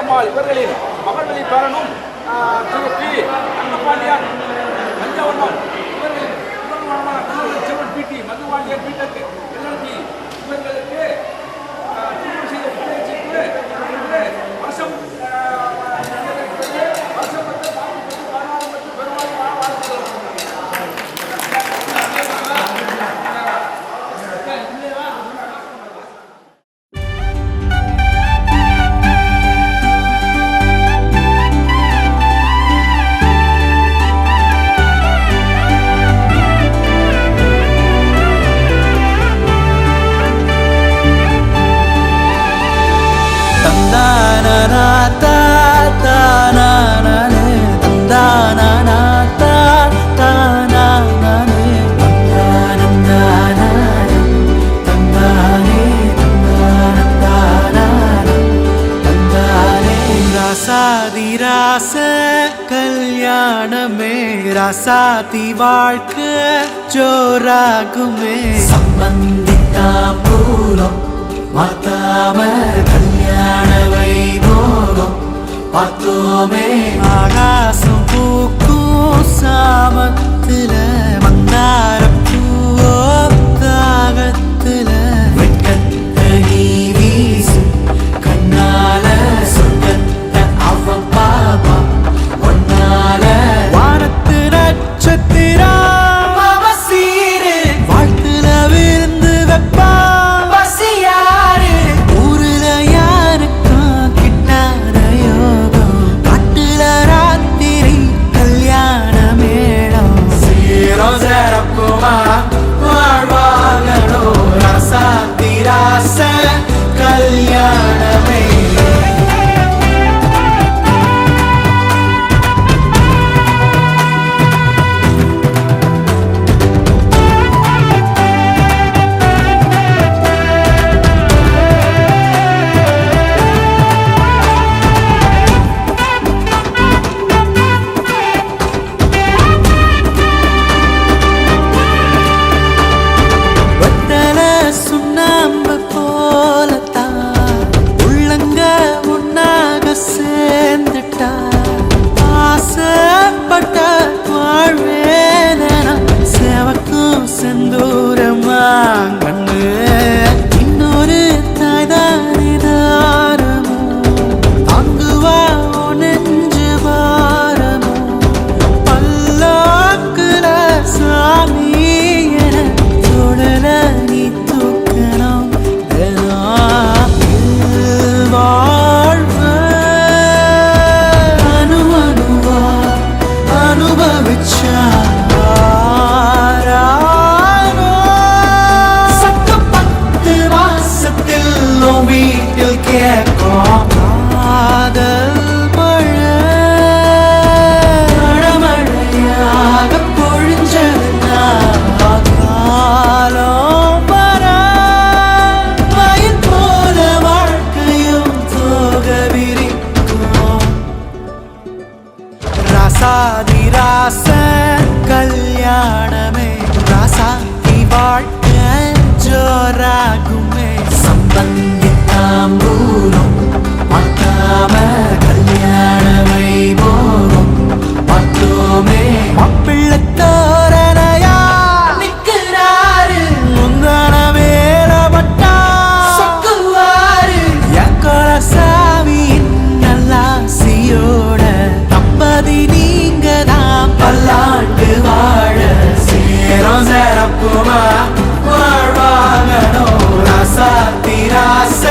அம்மாள் இவர்களின் மகள்வழி பேரனும் திரு பி அன்னபாண்டியன் மஞ்சவண்ணன் இவர்களின் சிவன் பிடி மதுபாண்டியன் பிடெக் எல்எல்பி இவர்களுக்கு திருமணம் செய்த பேச்சுக்கு வருஷம் கல்யாணமே ராசாதி வாழ்க்கை ஜோராகுமே சம்பந்தித்தா பூரம் மாத்தாம கல்யாண வைபோகம் பார்த்தோமே ஆகாசம் பூக்கும் சாமத்துல மந்தார பூவோ தாகத்துல வெட்டத்தை நீ வீசு கண்ணால சொர்க்கத்தை அவன் பாபா ஒன்னால வானத்து நட்சத்திரம் சீரு வாழ்த்துல விருந்து வெப்பா பசியாரு ஊருல யாருக்கா கிட்டார யோகம் காட்டுல ராத்திரி கல்யாண மேடம் சீரம் சிறப்புமா வாழ்வாகனோ ரசாத்தி ராச கல்யாணமே கல்யாணமே ராசாத்தி வாழ்க்கை ஜோராகுமே சம்பந்தித்தாம்பூரம் மாத்தாம கல்யாண வைபோகம் பார்த்தோமே மாப்பிள்ளை தோரணையா நிக்கிறாரு முந்தான மேல பட்டா சொக்குவாரு என் கொலசாமியின் நல்லாசியோட தம்பதி நீங்க தான் பல்லாண்டு வாழ சேரம் சிறப்புமா வாழ்வாகனோ ராசாத்தி ராச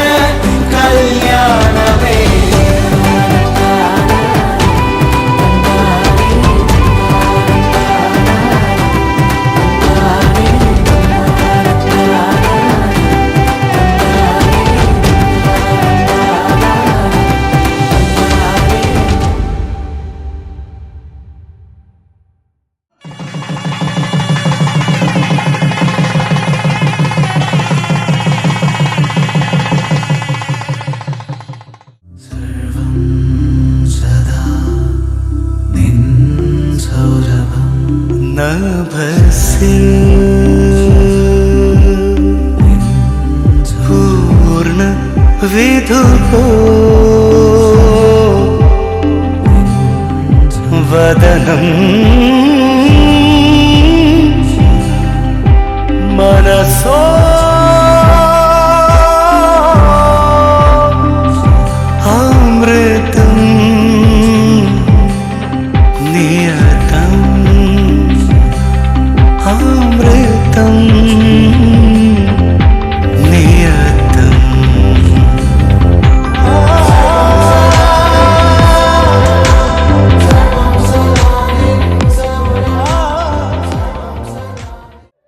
வதனம் மனசோ அமிர்தம் நியதம் அமிர்தம் நியதம்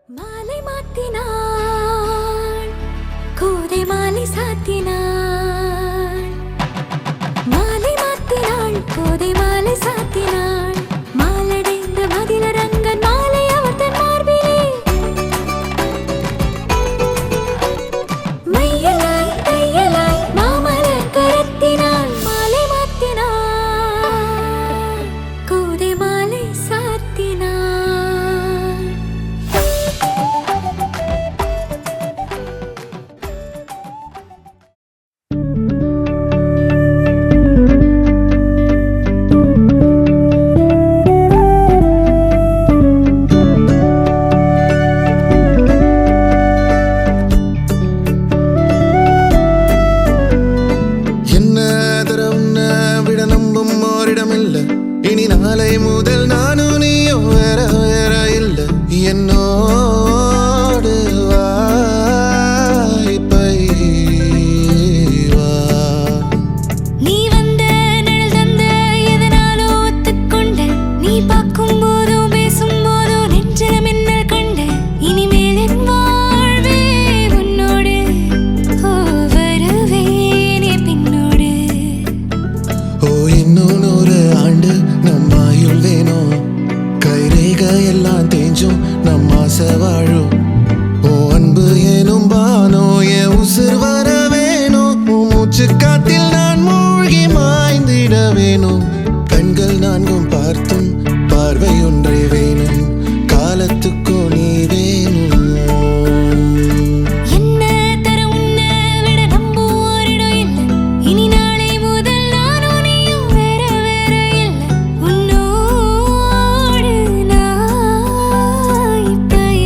மாலை மாத்தினான் கோதை மாலை சாத்தினான் மாலை மாத்தினாள் கோதை மாலை சாத்தினாள் மாலடைந்த மதிலரங்கன் மாலை அவர் தன் மார்பிலே மையலாய் தையலாய் மாமலர் கரத்தினாள் மாலை மாத்தினாள் கோதை மாலை சாத்தினாள் இனி நாளை முதல் நானும் நீயும் வேற வேற இல்ல என்னோடு வாய்ப்பை வா நீ வந்த நிழல் தந்த எதனாலோ ஒத்துக்கொண்ட நீ பார்க்கும் போதோ பேசும் போதோ நெஞ்சில மின்னல் கண்ட இனிமேல் என் வாழ்வே உன்னோடு ஓ வருவேனே பின்னோடு ஓ இன்னும் 100 ஆண்டு நம்ம ஆயுள் வேணும் கைரேக எல்லாம் தேஞ்சும் நம்ம ஆசை வாழும் ஓ அன்பு ஏனும் பானோ என் உசுர் வர வேணும் உன் மூச்சு காத்தில் நான் மூழ்கி மாய்ந்திட வேணும் கண்கள் நான்கும் பார்த்தும் பார்வை ஒன்றே வேணும் காலத்துக்கும் நீ வேணும் என்ன தர உன்னை விட நம்புவோரிடம் இல்லை இனி நாளை முதல் நானும் நீயும் வேற வேற இல்லை உன்னோடு நான் இப்பயேதான்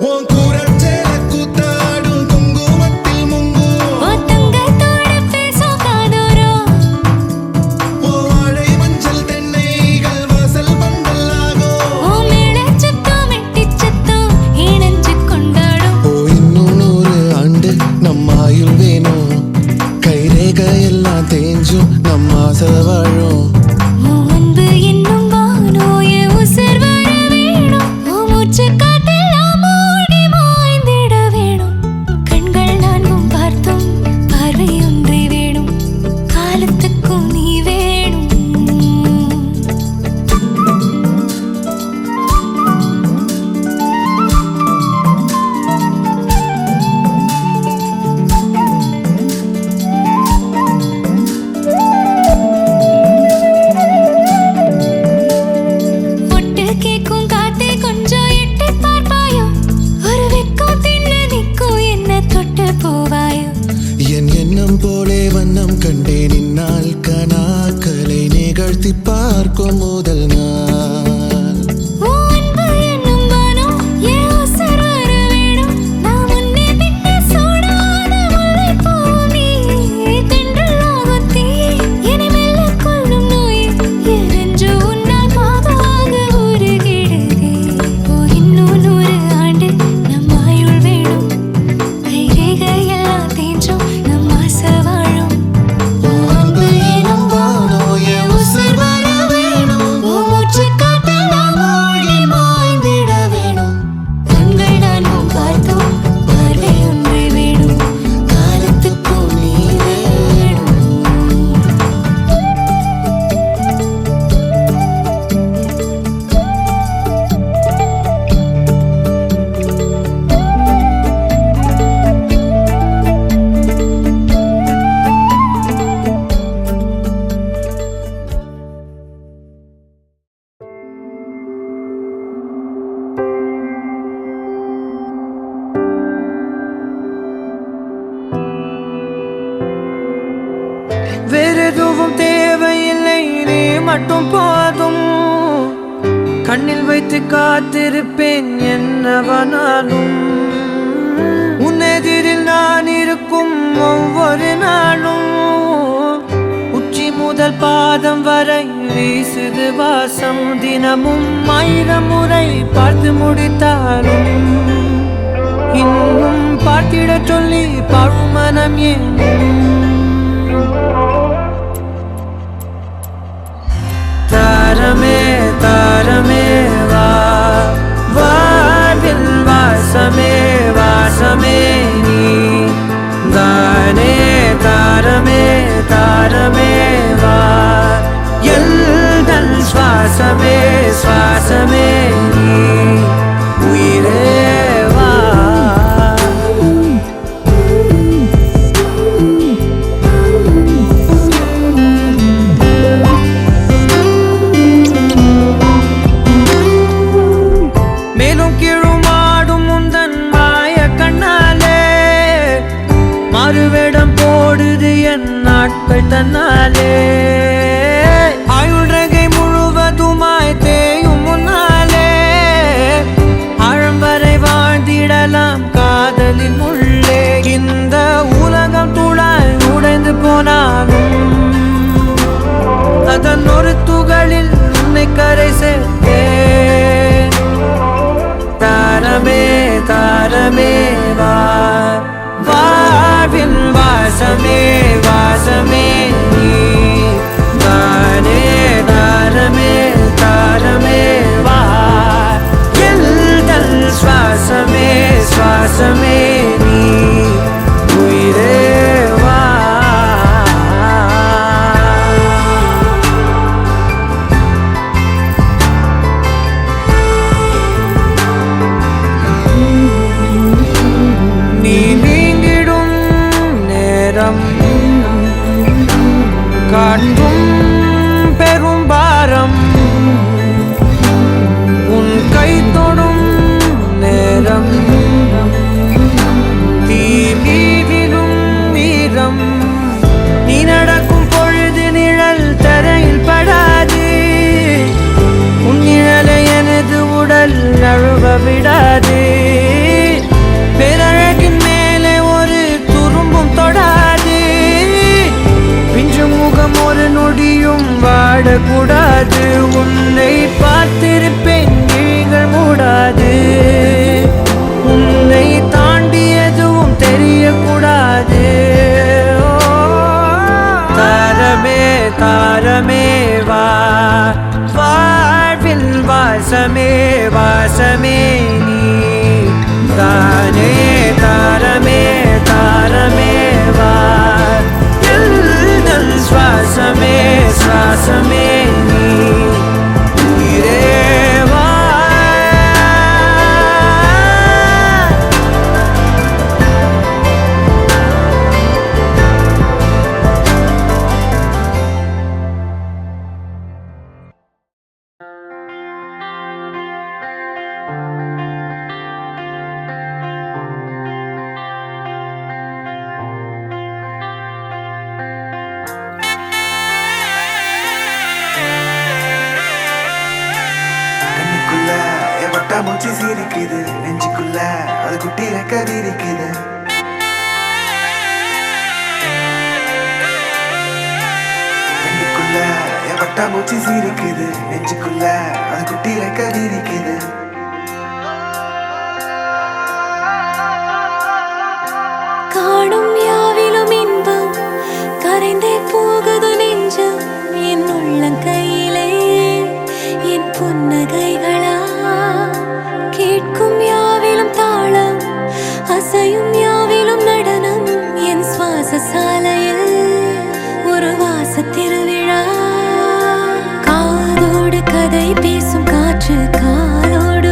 உன் கூரச்சேல கூத்தாடும் குங்குமத்தில் முங்கும் உன் தங்கத்தோட பேசும் காதோரம் உன் வாழை மஞ்சள் தென்னைகள் வாசல் பந்தலாகும் உன் மேளச் சத்தம் வெட்டிச் சத்தம் இணைஞ்சு கொண்டாடும் ஓ இன்னும் 100 ஆண்டு நம்ம ஆயுள் வேணும் கைரேக எல்லாம் தேஞ்சும் நம்ம ஆசை வாழும் உன் அன்பு என்னும் வானோ என் உசுர் வர வேணும் உன் மூச்சு காத்தெல்லாம் மூடி எதுவும் தேவையில்லை, நீ மட்டும் போதும். கண்ணில் வைத்து காத்திருப்பேன் என்னவனாலும். உன்னெதிரில் நான் இருக்கும் ஒவ்வொரு நாளும். உச்சி முதல் பாதம் வரை வீசுது வாசம். தினமும் 1000 முறை பார்த்து முடித்தாலும் இன்னும் பார்த்திட சொல்லி பழுமனம் ஏன்? தாரமே தாரமே வா, வாழ்வில் வாசமே வாசமே நீ தானே. தாரமே தாரமே வா, எல்தல் சுவாசமே சுவாசமே நீ உயிரே வா. மேலும் கீழுமாடும் முந்தன் மாய கண்ணாலே மாறுவேடம் போடுது என் நாட்கள் தன்னாலே. ஆயுள் ரகை முழுவதுமாய் தேயும் முன்னாலே ஆழம் வரை வாழ்ந்திடலாம் காதலின் உள்ளே. இந்த உலகம் துளாய் உடைந்து போனாலும் அதன் ஒரு துகளில் உன்னை கரை சேர்த்தேன். தாரமே தாரமே வா, வாழ்வின் வாசமே வாசமே நீ தானே. தாரமே தாரமே வா, எல்தல் சுவாசமே சுவாசமே நீ உயிரே வா. நீ நீங்கிடும் நேரம் காட்டும் பெரும் பாரம். உன் கை தொடும் நேரம் தீ மீதிலும் மீதம். நீ நடக்கும் பொழுது நிழல் தரையில் படாது. உன் நிழலை எனது உடல் நழுவ விடாது. பேரழகின் மேலே ஒரு துரும்பும் தொடாது. பிஞ்சு முகம் ஒரு நொடியும் வாடக்கூடாது. உன்னை பார்த்திருப்பேன் விழிகள் மூடாது. உன்னை தாண்டி எதுவும் தெரியக்கூடாது. தாரமே தாரமே வா, வாழ்வில் வாசமே வாசமே நீ தானே. தாரமே தாரமே வா, எல்தல் சுவாசமே சுவாசமே நீ உயிரே வா. கண்ணுக்குள்ள என் பட்டாம்பூச்சி சிரிக்குது, நெஞ்சுக்குள்ள அது குட்டி ரெக்க விரிக்குது. கண்ணுக்குள்ள என் பட்டாம்பூச்சி சிரிக்குது, நெஞ்சுக்குள்ள அது குட்டி ரெக்க விரிக்குது. காணும் யாவிலும் இன்பம் கரைந்தே போகுது நெஞ்சம். என் உள்ளங்கையிலே என் புன்னகைகளா, கேட்கும் யாவிலும் தாளம், அசையும் யாவிலும் நடனம். என் சுவாச சாலையில் ஒரு வாச திருவிழா. காதோடு கதை பேசும் காற்று, காலோடு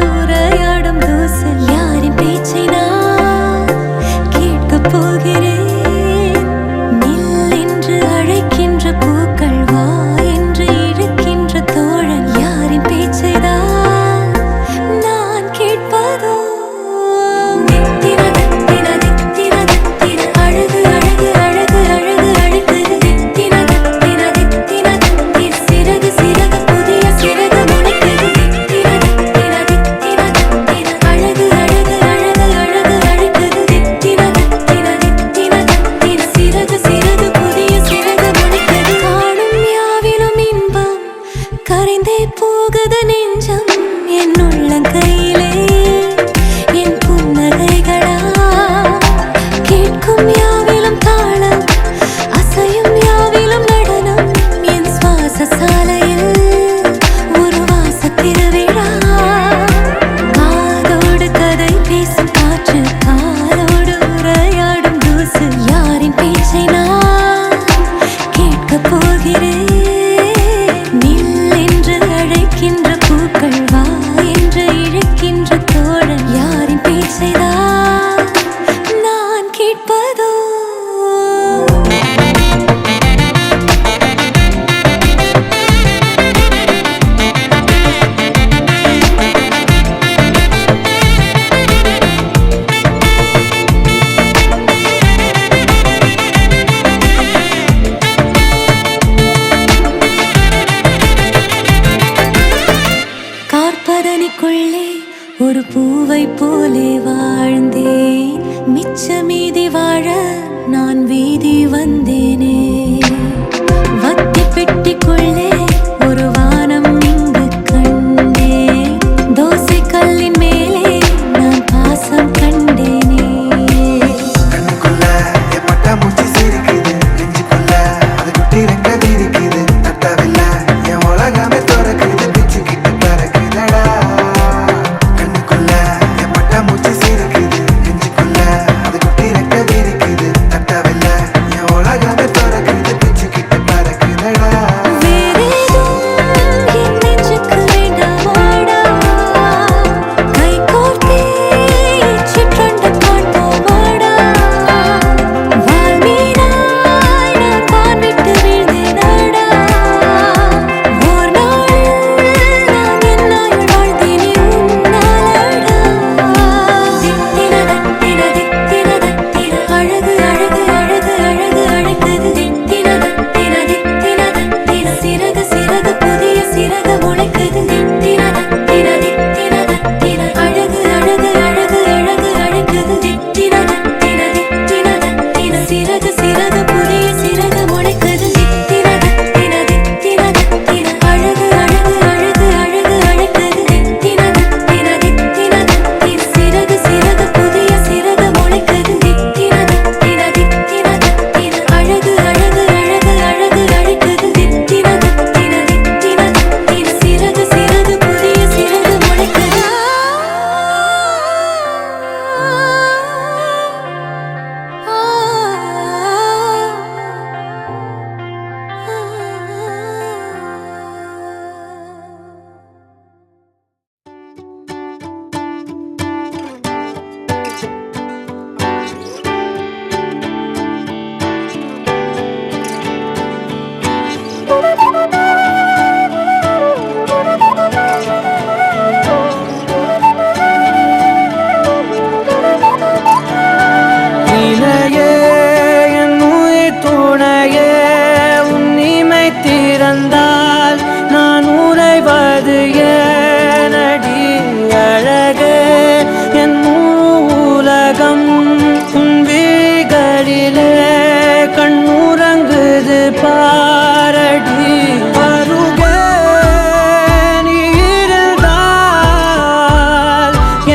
பூவை போலே வாழ்ந்தேன் மிச்ச மீதி வாழ நான் வீதி வந்தேனே வத்தி பெட்டிக்குள்ளே ஒரு வானம் இங்கு கண்டே தோசை கல்லின் மேலே நான் பாசம் கண்டேனே கண்ணுக்குள்ள என் பட்டாம்பூச்சி சிரிக்குது நெஞ்சுக்குள்ள அது குட்டி ரெக்க விரிக்குது தட்டவில்லை என் உலகமே திறக்குது பிச்சுக்கிட்டு பறக்குதடா கண்ணுக்குள்ள என் பட்டாம்பூச்சி சிரிக்குது நெஞ்சுக்குள்ள அது குட்டி ரெக்க விரிக்குது தட்டவில்லை என் உலகமே திறக்குது பிச்சுக்கிட்டு பறக்குதடா வேறேதும் என் நெஞ்சுக்கு வேண்டாமாடா கை கோர்த்தே சிற்றண்டு காண்போமாடா வாழ்வீராய் நான் வான் விட்டு வீழ்ந்தேனடா ஓர் நாள் நான் என்னாயுள் வாழ்ந்தேனே உன்னாலடா தித்தின தத்தின தித்தின தத்தின அழகு அழகு அழகு அழகு அழைத்தது தித்தின தத்தின தித்தின தத்தின சிறகு சிறகு புதிய சிறகு முளைக்குது தித்தின தத்தின தித்தின தத்தின அழகு அழகு அழகு அழகு அழைக்குது தித்தின தத்தின தித்தின தத்தின சிறகு சிறகு புதிய சிறகு முளைக்குது தித்தின தத்தின தித்தின தத்தின அழகு அழகு அழகு அழகு அழைக்குது தித்தின தத்தின தித்தின தத்தின சிறகு சிறகு புதிய சிறகு முளைக்குது தித்தின தத்தின தித்தின தத்தின அழகு அழகு அழகு அழகு அழைக்குது தித்தின தத்தின தித்தின தத்தின சிறகு சிறகு புதிய சிறகு முளைக்குது இணையே என் உயிர் துணையே உன்னிமை திறந்தால் நான் உறைவது ஏனடி அழகே என் உலகம் உன் விழிகளிலே கண்ணுறங்குது பாரடி அருகே நீ இருந்தால்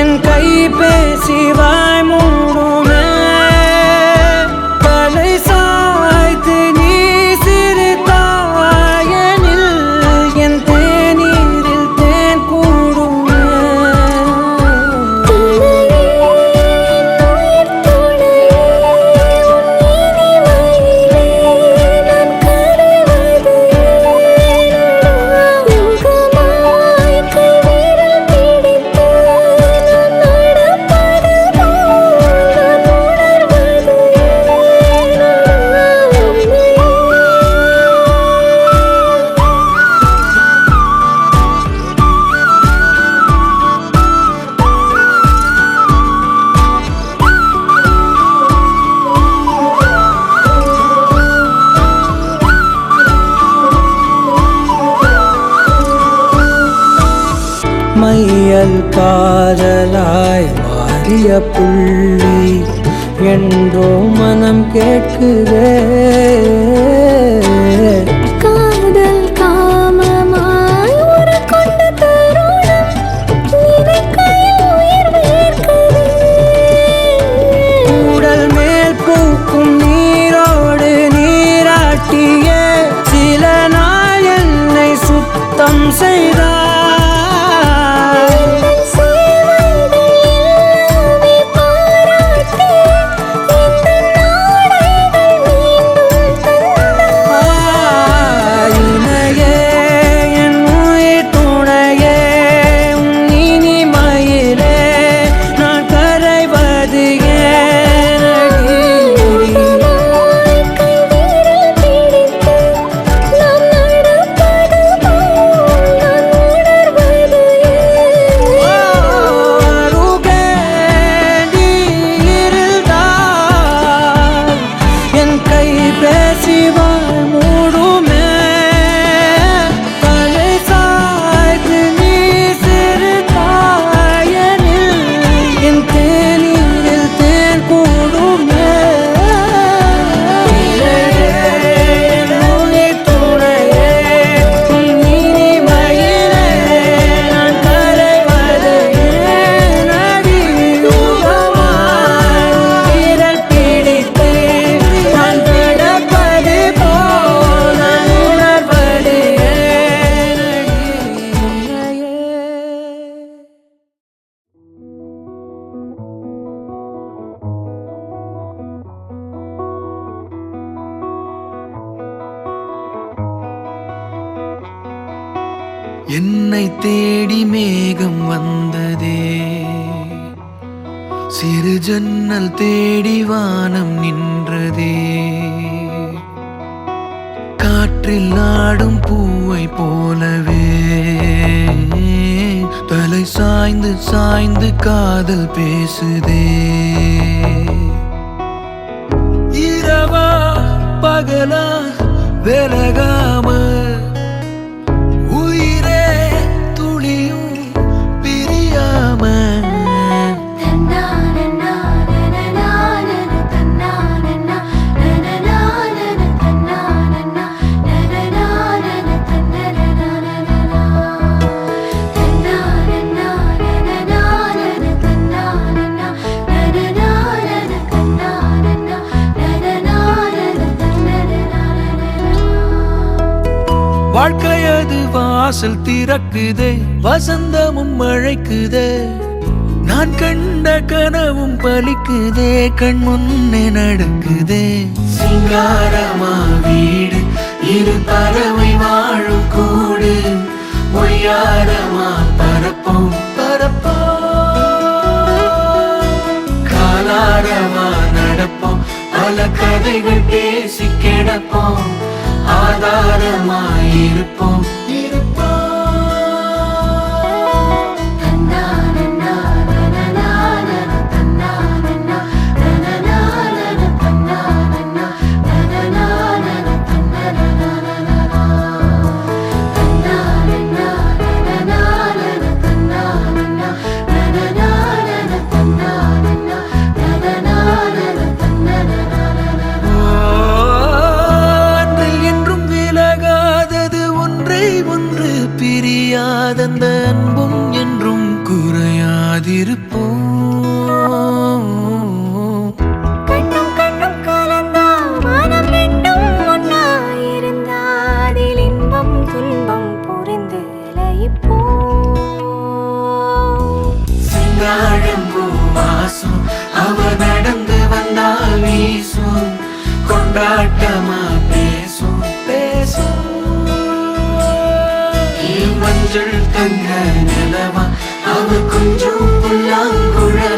என் கை பேசி வாய் மூடுமே தலை சாய்த்து நீ சிரித்தாயனில் என் தேநீரில் தேன் கூடுமே மையல் காதலாய் மாறிய புள்ளி என்றோ மனம் கேட்குதே காதல் காமமாய் உருக்கொண்ட தருணம் நினைக்கையில் உயிர் வேர்க்குதே உடல் மேல் பூக்கும் நீரோடு நீராட்டிய சில நாள் என்னை சுத்தம் செய்தார் சேவைகள் எல்லாமே பாராட்டி இந்த நாடைகள் மீண்டும் தந்தார் என்னை தேடி மேகம் வந்ததே, சிறு ஜன்னல் தேடி வானம் நின்றதே, காற்றில் ஆடும் பூவை போலவே தலை சாய்ந்து சாய்ந்து காதல் பேசுதே. இரவா பகலா விலகாம உயிரே துளியும் பிரியாம வாழ்க்கையது வாசல் திறக்குதே, வசந்தமும் அழைக்குதே, நான் கண்ட கனவும் பலிக்குதே, கண் முன்னே நடக்குதே. சிங்காரமா வீடு, இரு பறவை வாழும் கூடு, ஒய்யாரமா பரப்போம் பரப்போம், காலாரமா நடப்போம், பல கதைகள் பேசி கிடப்போம், ஆதாரமாயிருப்போம் இருப்போம். பிரியாதந்த அன்பும் என்றும் குறையாதிருப்போம். கண்ணும் கண்ணும் கலந்தா மனம் ரெண்டும் ஒன்னாயிருந்தா அதில் இன்பம் துன்பம் புரிந்து லயிப்போம். சிங்காழம்பூ வாசம் அவ நடந்து வந்தால் வீசும், கொண்டாட்டமா பேசும் பேசும். மஞ்சள் தங்க நிலவா அவ கொஞ்சம் புல்லாங்குழல்